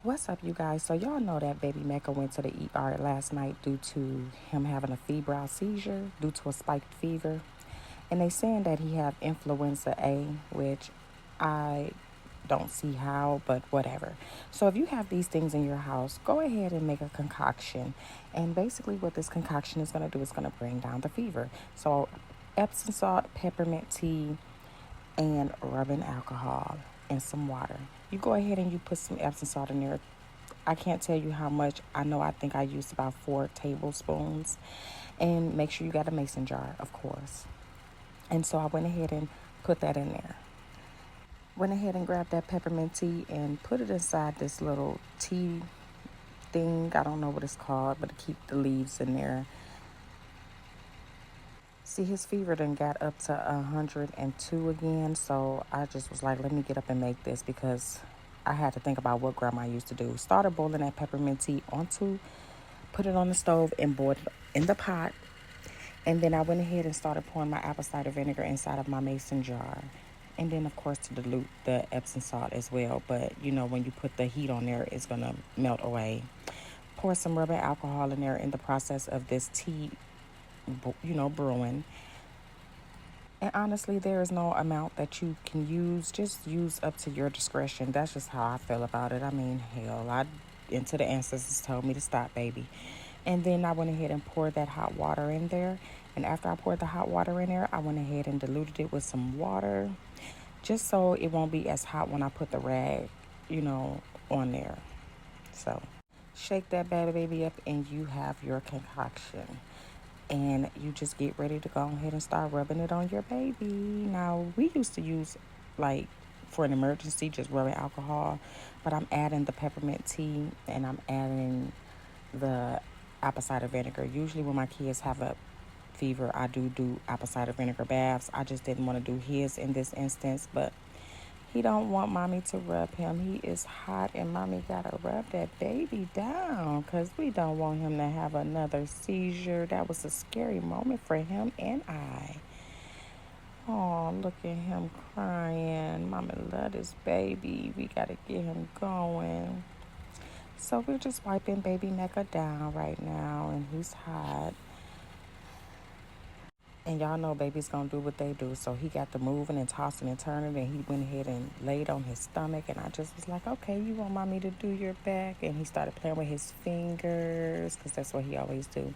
What's up, you guys? So y'all know that baby Mecca went to the ER last night due to him having a febrile seizure due to a spiked fever. And they saying that he have influenza A, which I don't see how, but whatever. So if you have these things in your house, go ahead and make a concoction. And basically what this concoction is going to do is going to bring down the fever. So Epsom salt, peppermint tea, and rubbing alcohol and some water. You go ahead and you put some Epsom salt in there. I can't tell you how much. I think I used about 4 tablespoons. And make sure you got a mason jar, of course. And so I went ahead and put that in there. Went ahead and grabbed that peppermint tea and put it inside this little tea thing. I don't know what it's called, but to keep the leaves in there. See, his fever then got up to 102 again. So I just was like, let me get up and make this because I had to think about what grandma used to do. Started boiling that peppermint tea put it on the stove and boiled it in the pot. And then I went ahead and started pouring my apple cider vinegar inside of my mason jar. And then, of course, to dilute the Epsom salt as well. But, when you put the heat on there, it's going to melt away. Pour some rubbing alcohol in there in the process of this tea, brewing. And honestly, there is no amount that you can use. Just use up to your discretion. That's just how I feel about it. I mean, hell, until the ancestors told me to stop, baby. And then I went ahead and poured that hot water in there. And after I poured the hot water in there, I went ahead and diluted it with some water, just so it won't be as hot when I put the rag, on there. So shake that bad baby up and you have your concoction. And you just get ready to go ahead and start rubbing it on your baby. Now, we used to use, like, for an emergency, just rubbing alcohol. But I'm adding the peppermint tea and I'm adding the apple cider vinegar. Usually when my kids have a fever, I do apple cider vinegar baths. I just didn't want to do his in this instance, but he don't want mommy to rub him. He is hot and mommy gotta rub that baby down because we don't want him to have another seizure. That was a scary moment for him and I. Oh, look at him crying. Mama love this baby. We gotta get him going. So we're just wiping baby Mecca down right now, and he's hot. And y'all know baby's gonna do what they do. So he got to moving and tossing and turning, and he went ahead and laid on his stomach. And I just was like, okay, you want mommy to do your back? And he started playing with his fingers, because that's what he always do.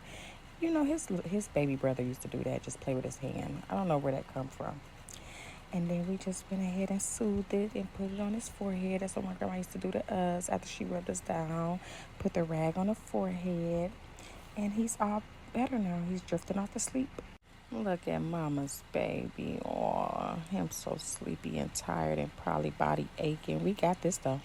His baby brother used to do that, just play with his hand. I don't know where that come from. And then we just went ahead and soothed it and put it on his forehead. That's what my grandma used to do to us after she rubbed us down. Put the rag on the forehead. And he's all better now. He's drifting off to sleep. Look at mama's baby. Oh, him so sleepy and tired and probably body aching. We got this though.